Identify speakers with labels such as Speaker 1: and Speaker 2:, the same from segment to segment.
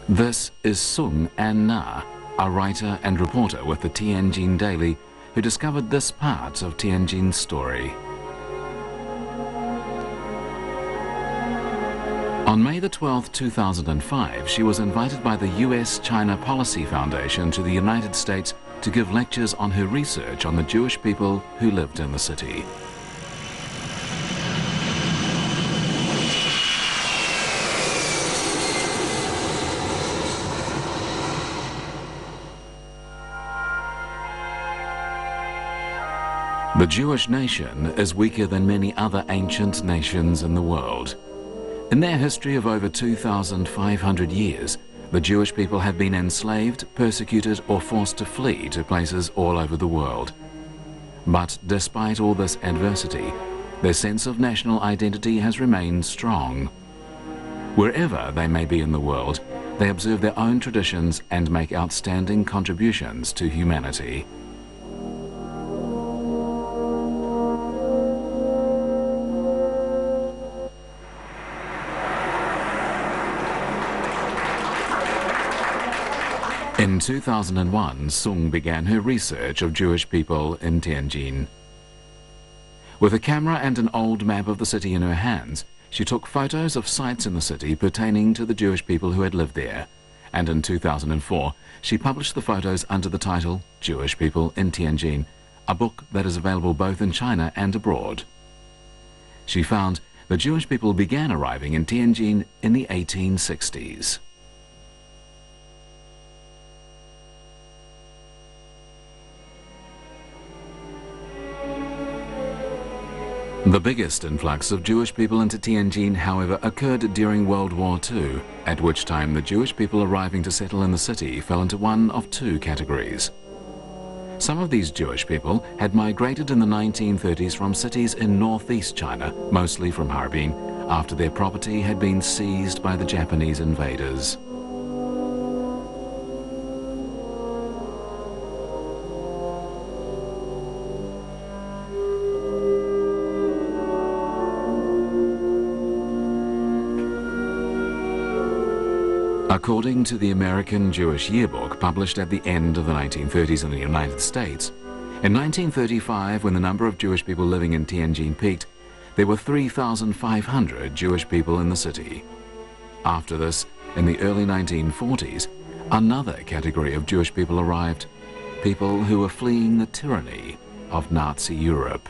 Speaker 1: This is Sung An Na, a writer and reporter with the Tianjin Daily, who discovered this part of Tianjin's story. On May the 12th, 2005, she was invited by the US-China Policy Foundation to the United States to give lectures on her research on the Jewish people who lived in the city. The Jewish nation is weaker than many other ancient nations in the world. In their history of over 2,500 years, the Jewish people have been enslaved, persecuted, or forced to flee to places all over the world. But despite all this adversity, their sense of national identity has remained strong. Wherever they may be in the world, they observe their own traditions and make outstanding contributions to humanity. In 2001, Sung began her research of Jewish people in Tianjin. With a camera and an old map of the city in her hands, she took photos of sites in the city pertaining to the Jewish people who had lived there. And in 2004, she published the photos under the title Jewish People in Tianjin, a book that is available both in China and abroad. She found the Jewish people began arriving in Tianjin in the 1860s. The biggest influx of Jewish people into Tianjin, however, occurred during World War II, at which time the Jewish people arriving to settle in the city fell into one of two categories. Some of these Jewish people had migrated in the 1930s from cities in northeast China, mostly from Harbin, after their property had been seized by the Japanese invaders. According to the American Jewish Yearbook, published at the end of the 1930s in the United States, in 1935, when the number of Jewish people living in Tianjin peaked, there were 3,500 Jewish people in the city. After this, in the early 1940s, another category of Jewish people arrived, people who were fleeing the tyranny of Nazi Europe.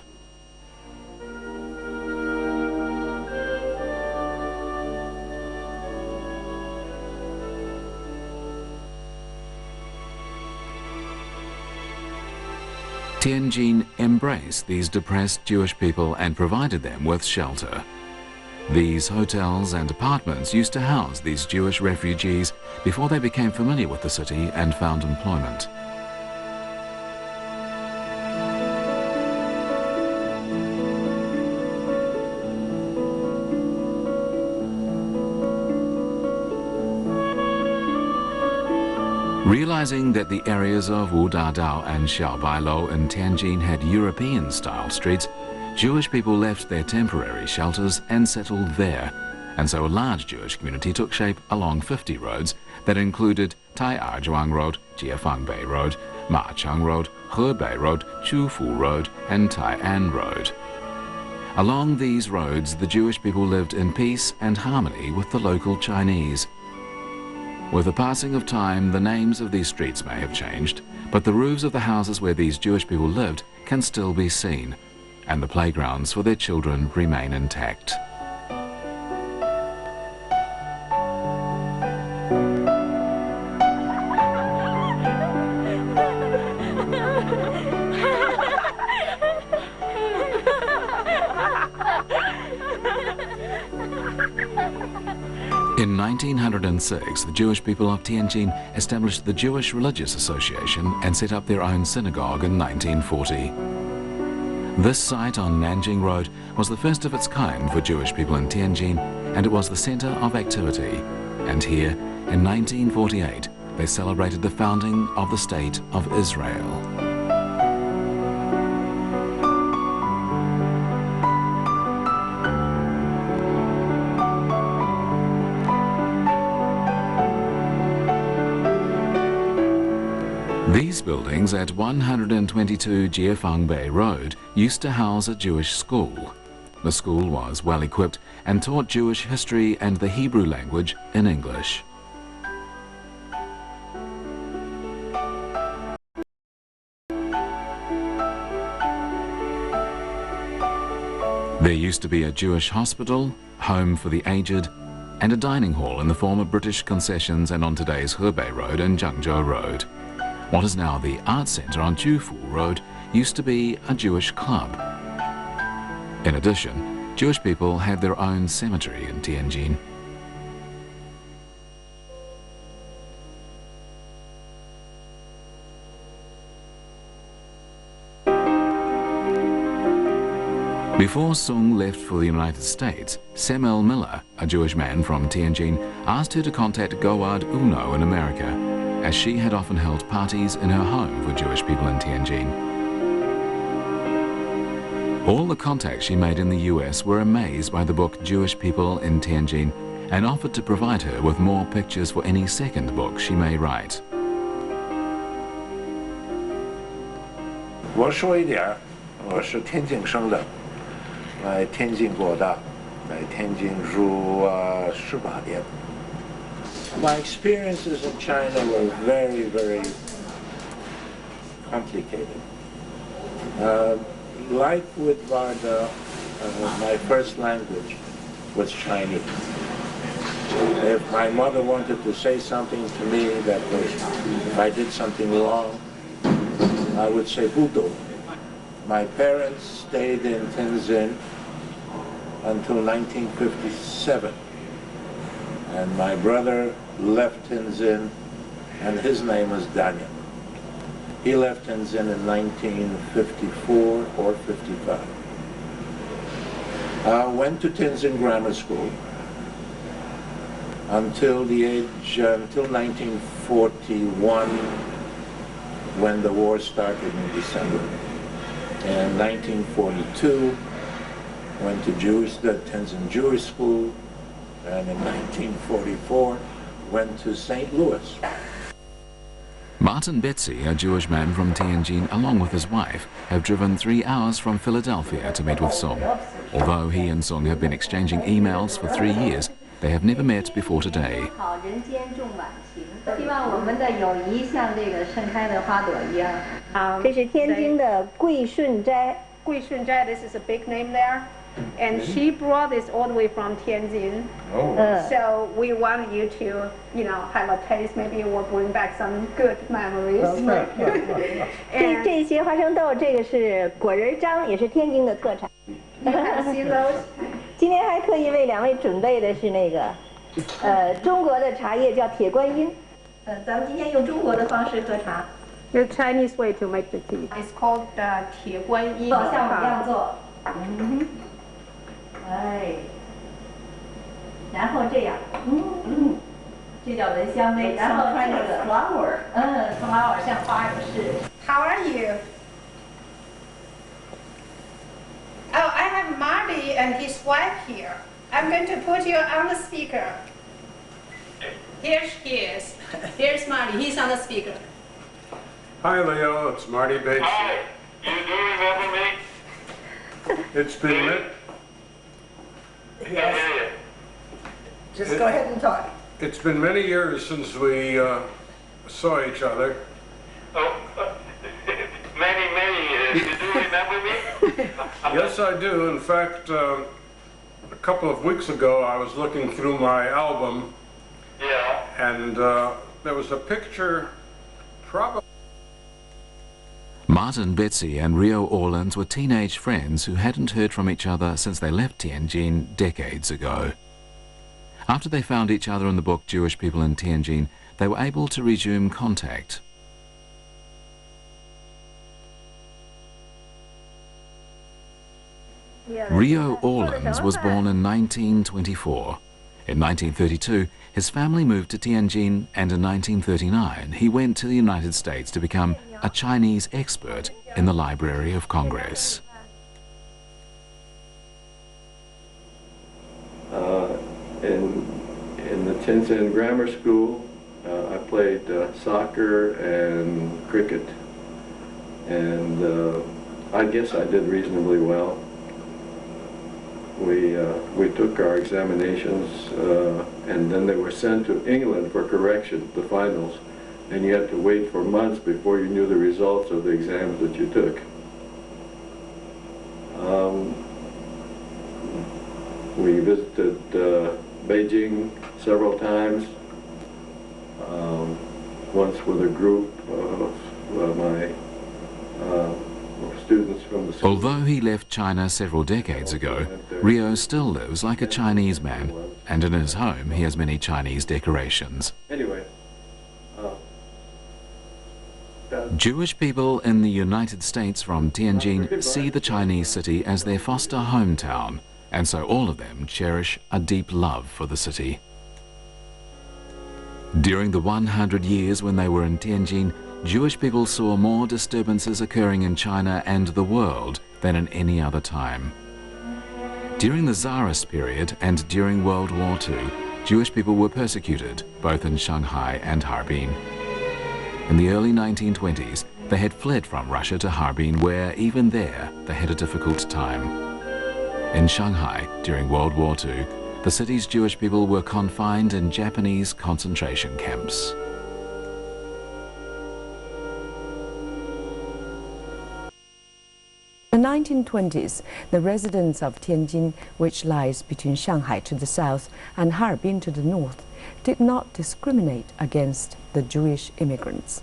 Speaker 1: Tianjin embraced these depressed Jewish people and provided them with shelter. These hotels and apartments used to house these Jewish refugees before they became familiar with the city and found employment. Realizing that the areas of Wudadao and Xiaobailou in Tianjin had European-style streets, Jewish people left their temporary shelters and settled there, and so a large Jewish community took shape along 50 roads that included Taiyuan Road, Jiafangbei Road, Machang Road, Hebei Road, Chufu Road, and Tai'an Road. Along these roads, the Jewish people lived in peace and harmony with the local Chinese. With the passing of time, the names of these streets may have changed, but the roofs of the houses where these Jewish people lived can still be seen, and the playgrounds for their children remain intact. In 1906, the Jewish people of Tianjin established the Jewish Religious Association and set up their own synagogue in 1940. This site on Nanjing Road was the first of its kind for Jewish people in Tianjin, and it was the center of activity. And here, in 1948, they celebrated the founding of the State of Israel. These buildings at 122 Jiefang Bay Road used to house a Jewish school. The school was well equipped and taught Jewish history and the Hebrew language in English. There used to be a Jewish hospital, home for the aged, and a dining hall in the former British concessions and on today's Hebei Road and Zhengzhou Road. What is now the Art Centre on Jufu Road used to be a Jewish club. In addition, Jewish people had their own cemetery in Tianjin. Before Sung left for the United States, Samuel Miller, a Jewish man from Tianjin, asked her to contact Goard Uno in America, as she had often held parties in her home for Jewish people in Tianjin. All the contacts she made in the US were amazed by the book Jewish People in Tianjin and offered to provide her with more pictures for any second book she may write.
Speaker 2: 我说一点，我是天津生的，来天津过大，在天津住18年。My experiences in China were very, very complicated. Like with Varda, my first language was Chinese. If my mother wanted to say something to me that was, if I did something wrong, I would say Budo. My parents stayed in Tianjin until 1957. And my brother left Tianjin, and his name was Daniel. He left Tianjin in 1954 or 55. Went to Tianjin Grammar School until 1941, when the war started in December. In 1942, went to the Tianjin Jewish School, and in 1944, went to St. Louis.
Speaker 1: Martin Betsy, a Jewish man from Tianjin, along with his wife, have driven 3 hours from Philadelphia to meet with Sung. Although he and Sung have been exchanging emails for 3 years, they have never met before today.
Speaker 3: 希望我们的友谊像这个盛开的花朵一样。这是天津的桂顺斋。桂顺斋 ，this is a big name there, and she brought this all the way from Tianjin. So we want you to, have a taste. Maybe it will bring back some good memories. 这些花生豆，这个是果仁章，也是天津的特产。今天还特意为2位准备的是那个，中国的茶叶叫铁观音。咱们今天用中国的方式喝茶。The Chinese way to make the tea. It's called 铁观音。像我这样做。然后这样，这叫闻香味。然后这个 flower， flower 像花也是。How are you? Oh, I have Marty and his wife here. I'm going to put you on the speaker. Here she is. Here's Marty. He's on the speaker.
Speaker 4: Hi, Leo. It's Marty Bates.
Speaker 5: Hi. You do remember me?
Speaker 4: It's been
Speaker 5: Yes.
Speaker 3: Just go ahead and talk.
Speaker 4: It's been many years since we saw each other.
Speaker 5: Oh, many years. You do remember me?
Speaker 4: Yes, I do. In fact, a couple of weeks ago, I was looking through my album.
Speaker 5: Yeah.
Speaker 4: And there was a picture, probably.
Speaker 1: Martin Betsy and Rio Orleans were teenage friends who hadn't heard from each other since they left Tianjin decades ago. After they found each other in the book Jewish People in Tianjin, they were able to resume contact. Rio Orleans was born in 1924. In 1932, his family moved to Tianjin, and in 1939, he went to the United States to become a Chinese expert in the Library of Congress.
Speaker 6: In the Tianjin Grammar School, I played soccer and cricket, and I guess I did reasonably well. We took our examinations, and then they were sent to England for correction, the finals, and you had to wait for months before you knew the results of the exams that you took. We visited Beijing several times, once with a group of my students from the school.
Speaker 1: Although he left China several decades ago, Rio still lives like a Chinese man, and in his home he has many Chinese decorations.
Speaker 6: Anyway,
Speaker 1: Jewish people in the United States from Tianjin see the Chinese city as their foster hometown, and so all of them cherish a deep love for the city. During the 100 years when they were in Tianjin, Jewish people saw more disturbances occurring in China and the world than in any other time. During the Tsarist period and during World War II, Jewish people were persecuted, both in Shanghai and Harbin. In the early 1920s, they had fled from Russia to Harbin, where, even there, they had a difficult time. In Shanghai, during World War II, the city's Jewish people were confined in Japanese concentration camps.
Speaker 7: In the 1920s, the residents of Tianjin, which lies between Shanghai to the south and Harbin to the north, did not discriminate against the Jewish immigrants.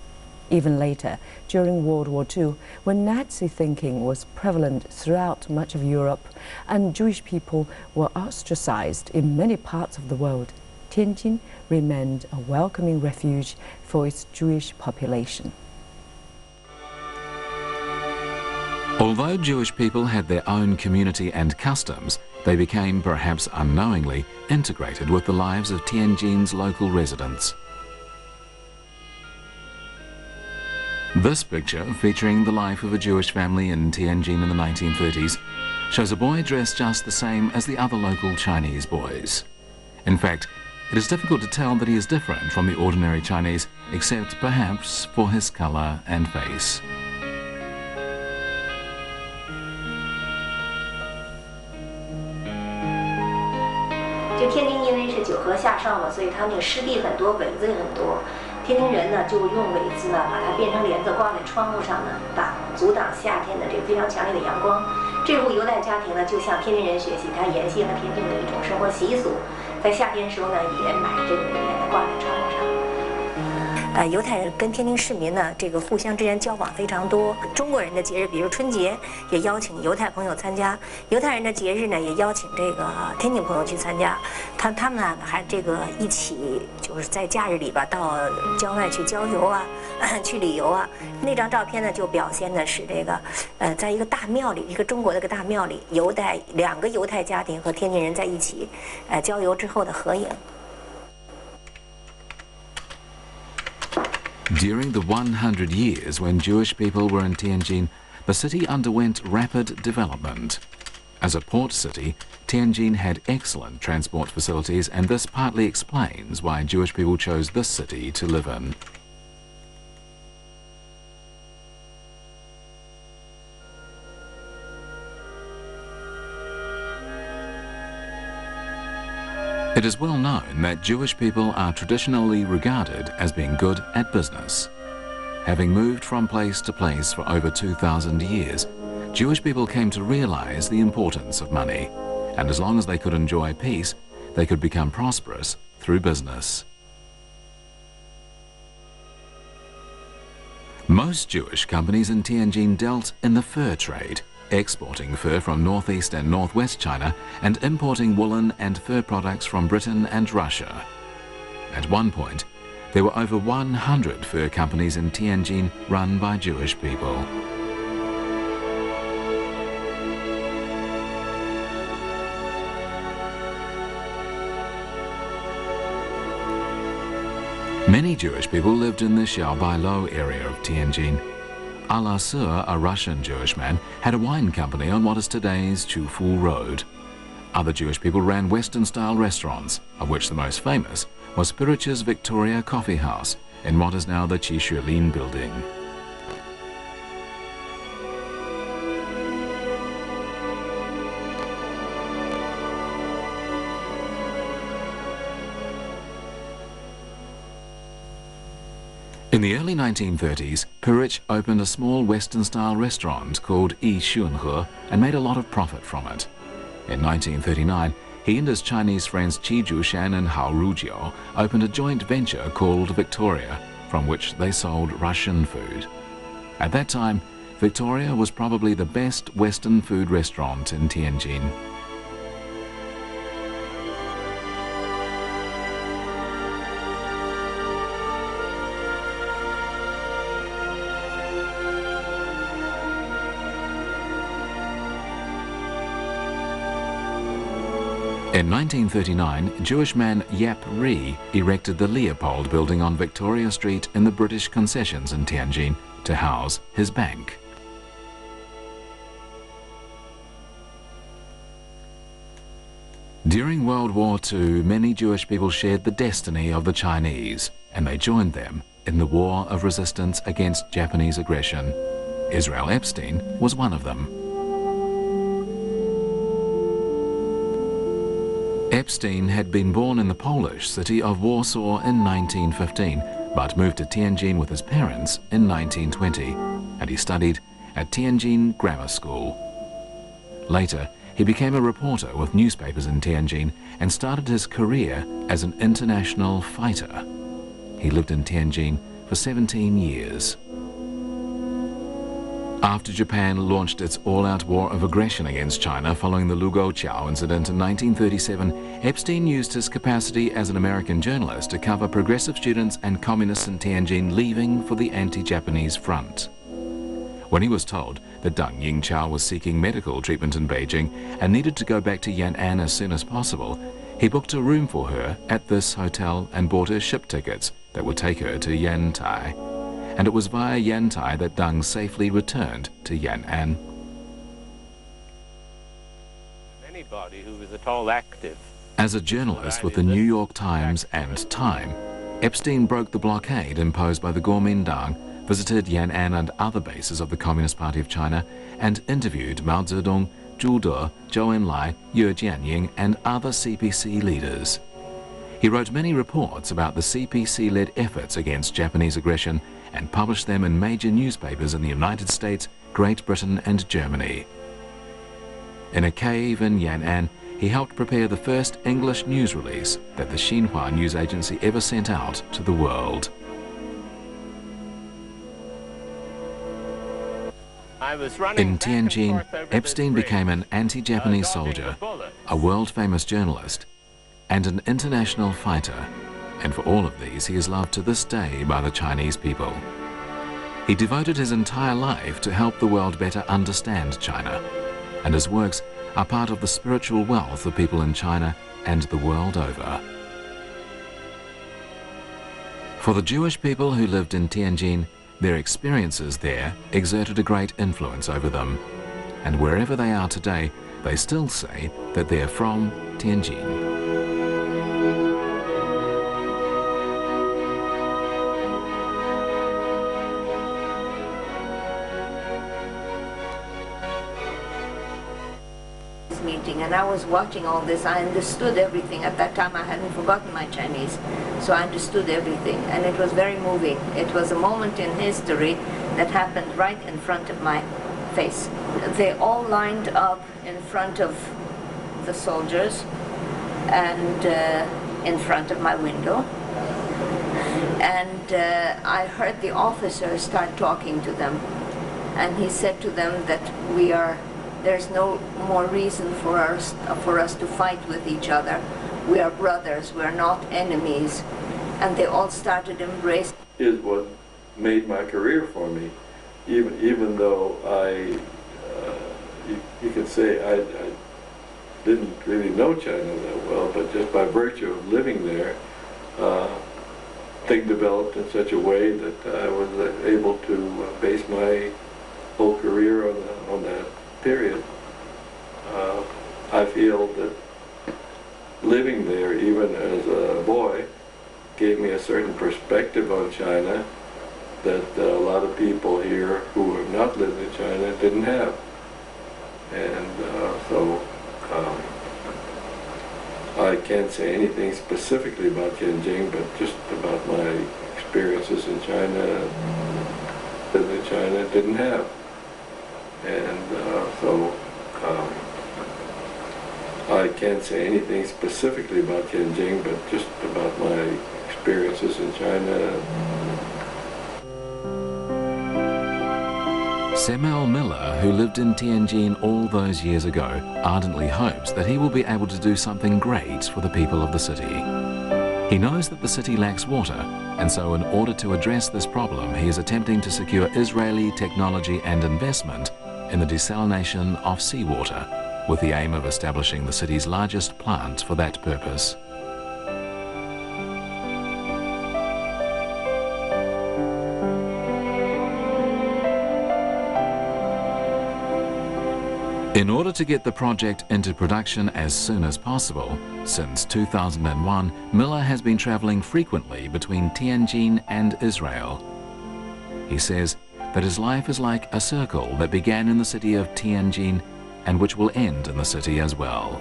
Speaker 7: Even later, during World War II, when Nazi thinking was prevalent throughout much of Europe and Jewish people were ostracized in many parts of the world, Tianjin remained a welcoming refuge for its Jewish population.
Speaker 1: Although Jewish people had their own community and customs, they became, perhaps unknowingly, integrated with the lives of Tianjin's local residents. This picture, featuring the life of a Jewish family in Tianjin in the 1930s, shows a boy dressed just the same as the other local Chinese boys. In fact, it is difficult to tell that he is different from the ordinary Chinese, except perhaps for his color and face.
Speaker 8: 就天津因为是九河下梢嘛，所以它那个湿地很多，苇子也很多。天津人呢就用苇子呢把它变成帘子挂在窗户上呢，阻挡夏天的这个非常强烈的阳光。这户犹太家庭呢就向天津人学习，他沿袭了天津的一种生活习俗，在夏天时候呢也买这个帘子挂在窗户上。 犹太人跟天津市民呢，这个互相之间交往非常多。中国人的节日，比如春节，也邀请犹太朋友参加；犹太人的节日呢，也邀请这个天津朋友去参加。他们呢还这个一起，就是在假日里吧，到郊外去郊游啊，去旅游啊。那张照片呢，就表现的是这个，在一个大庙里，一个中国的一个大庙里，两个犹太家庭和天津人在一起，郊游之后的合影。
Speaker 1: During the 100 years when Jewish people were in Tianjin, the city underwent rapid development. As a port city, Tianjin had excellent transport facilities, and this partly explains why Jewish people chose this city to live in. It is well known that Jewish people are traditionally regarded as being good at business. Having moved from place to place for over 2,000 years, Jewish people came to realize the importance of money, and as long as they could enjoy peace, they could become prosperous through business. Most Jewish companies in Tianjin dealt in the fur trade, exporting fur from northeast and northwest China and importing woolen and fur products from Britain and Russia. At one point, there were over 100 fur companies in Tianjin run by Jewish people. Many Jewish people lived in the Xiaobailou area of Tianjin. Ala Sur, a Russian Jewish man, had a wine company on what is today's Chufu Road. Other Jewish people ran Western-style restaurants, of which the most famous was Spirich's Victoria Coffee House in what is now the Qishuelin building. In the early 1930s, Pirich opened a small Western-style restaurant called Yi Xunhe and made a lot of profit from it. In 1939, he and his Chinese friends Qi Jushan and Hao Rujiao opened a joint venture called Victoria, from which they sold Russian food. At that time, Victoria was probably the best Western food restaurant in Tianjin. In 1939, Jewish man Yap Ri erected the Leopold building on Victoria Street in the British concessions in Tianjin to house his bank. During World War II, many Jewish people shared the destiny of the Chinese, and they joined them in the war of resistance against Japanese aggression. Israel Epstein was one of them. Epstein had been born in the Polish city of Warsaw in 1915, but moved to Tianjin with his parents in 1920, and he studied at Tianjin Grammar School. Later, he became a reporter with newspapers in Tianjin and started his career as an international fighter. He lived in Tianjin for 17 years. After Japan launched its all-out war of aggression against China following the Lugoqiao incident in 1937, Epstein used his capacity as an American journalist to cover progressive students and communists in Tianjin leaving for the anti-Japanese front. When he was told that Deng Yingqiao was seeking medical treatment in Beijing and needed to go back to Yan'an as soon as possible, he booked a room for her at this hotel and bought her ship tickets that would take her to Yantai. And it was via Yantai that Deng safely returned to Yan'an.
Speaker 9: Anybody who was at all active.
Speaker 1: As a journalist with the New York Times and Time, Epstein broke the blockade imposed by the Kuomintang, visited Yan'an and other bases of the Communist Party of China, and interviewed Mao Zedong, Zhu De, Zhou Enlai, Ye Jianying, and other CPC leaders. He wrote many reports about the CPC-led efforts against Japanese aggression and published them in major newspapers in the United States, Great Britain and Germany. In a cave in Yan'an, he helped prepare the first English news release that the Xinhua news agency ever sent out to the world. In Tianjin, Epstein became an anti-Japanese soldier, a world-famous journalist, and an international fighter. And for all of these, he is loved to this day by the Chinese people. He devoted his entire life to help the world better understand China, and his works are part of the spiritual wealth of people in China and the world over. For the Jewish people who lived in Tianjin, their experiences there exerted a great influence over them, and wherever they are today, they still say that they're from Tianjin.
Speaker 8: And I was watching all this. I understood everything. At that time I hadn't forgotten my Chinese, so I understood everything, and it was very moving. It was a moment in history that happened right in front of my face. They all lined up in front of the soldiers and in front of my window, and I heard the officer start talking to them, and he said to them that there's no more reason for us to fight with each other. We are brothers, we're not enemies. And they all started embracing.
Speaker 6: Is what made my career for me. Even though you could say I didn't really know China that well, but just by virtue of living there, things developed in such a way that I was able to base my whole career on that period. I feel that living there, even as a boy, gave me a certain perspective on China that a lot of people here who have not lived in China didn't have. And so I can't say anything specifically about Tianjin, but just about my experiences in China that China didn't have. And so I can't say anything specifically about Tianjin, but just about my experiences in China.
Speaker 1: Samuel Miller, who lived in Tianjin all those years ago, ardently hopes that he will be able to do something great for the people of the city. He knows that the city lacks water, and so in order to address this problem, he is attempting to secure Israeli technology and investment in the desalination of seawater, with the aim of establishing the city's largest plant for that purpose. In order to get the project into production as soon as possible, since 2001, Miller has been traveling frequently between Tianjin and Israel. He says that his life is like a circle that began in the city of Tianjin and which will end in the city as well.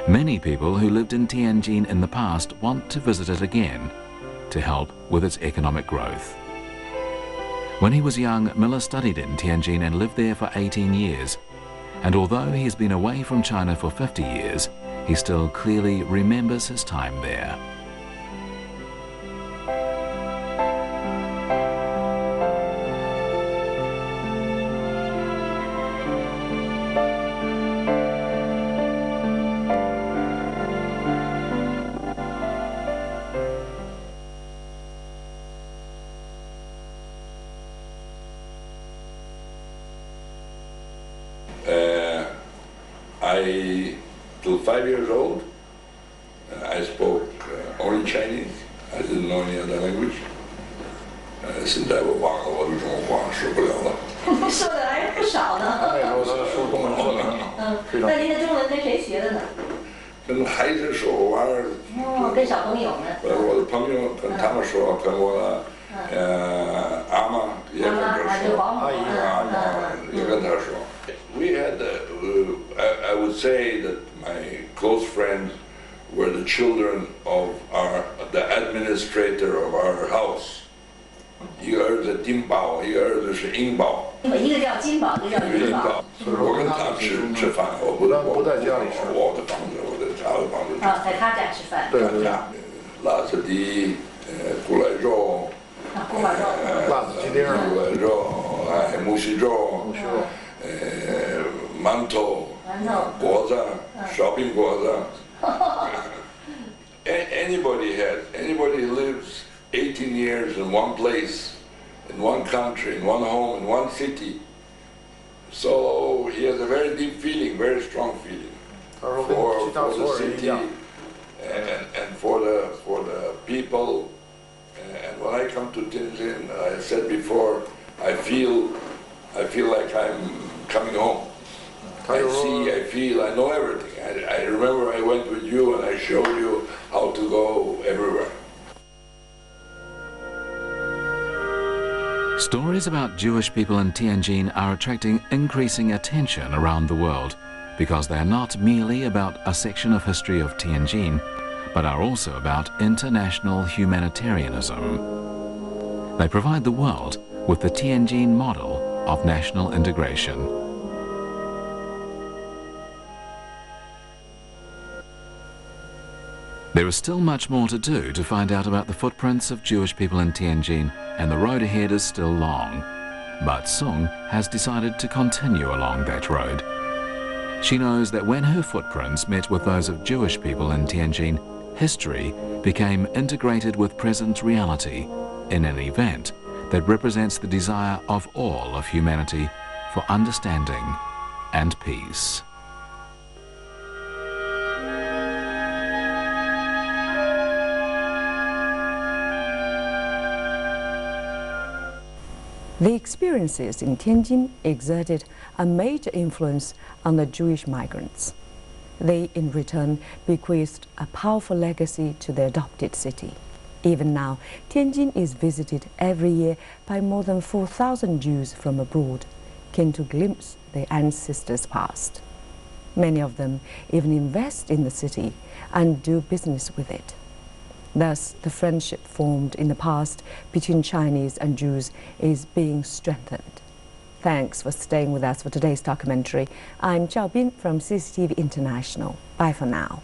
Speaker 1: Many people who lived in Tianjin in the past want to visit it again to help with its economic growth. When he was young, Miller studied in Tianjin and lived there for 18 years. And although he has been away from China for 50 years, he still clearly remembers his time there.
Speaker 10: Till 5 years old, I spoke only Chinese. I didn't know any other language. 现在我忘了我的中国话，说不了了。
Speaker 8: 说的还是不少呢。
Speaker 10: 那时候他说中文说的很好。
Speaker 8: 那您的中文跟谁学的呢？
Speaker 10: 跟孩子说玩儿。
Speaker 8: 哦，跟小朋友呢？
Speaker 10: 我的朋友跟他们说，跟我的阿妈也跟他说，阿姨也跟他说。We had, I would say that my close friends were the children of the administrator of our house. 一个儿子金宝，一个儿子是英宝。
Speaker 8: 一个叫金宝，一个叫银宝。
Speaker 10: 我跟他吃饭，我不在家里吃，我的房子，我在他的房子吃。
Speaker 8: 啊，在他家吃饭。
Speaker 10: 对对。辣子鸡，古来肉。
Speaker 8: 锅巴肉。
Speaker 10: 辣子鸡丁。古来肉，木须肉。木须肉。馒头，果子，烧饼果子。Anybody lives 18 years in one place, in one country, in one home, in one city. So he has a very deep feeling, very strong feeling for the city and for the people. And when I come to Tianjin, I said before, I feel like I'm coming home. I see, I feel, I know everything. I remember I went with you and I showed you how to go everywhere.
Speaker 1: Stories about Jewish people in Tianjin are attracting increasing attention around the world because they are not merely about a section of history of Tianjin, but are also about international humanitarianism. They provide the world with the Tianjin model of national integration. There is still much more to do to find out about the footprints of Jewish people in Tianjin, and the road ahead is still long. But Sung has decided to continue along that road. She knows that when her footprints met with those of Jewish people in Tianjin, history became integrated with present reality in an event that represents the desire of all of humanity for understanding and peace.
Speaker 7: The experiences in Tianjin exerted a major influence on the Jewish migrants. They, in return, bequeathed a powerful legacy to their adopted city. Even now, Tianjin is visited every year by more than 4,000 Jews from abroad, keen to glimpse their ancestors' past. Many of them even invest in the city and do business with it. Thus, the friendship formed in the past between Chinese and Jews is being strengthened. Thanks for staying with us for today's documentary. I'm Zhao Bin from CCTV International. Bye for now.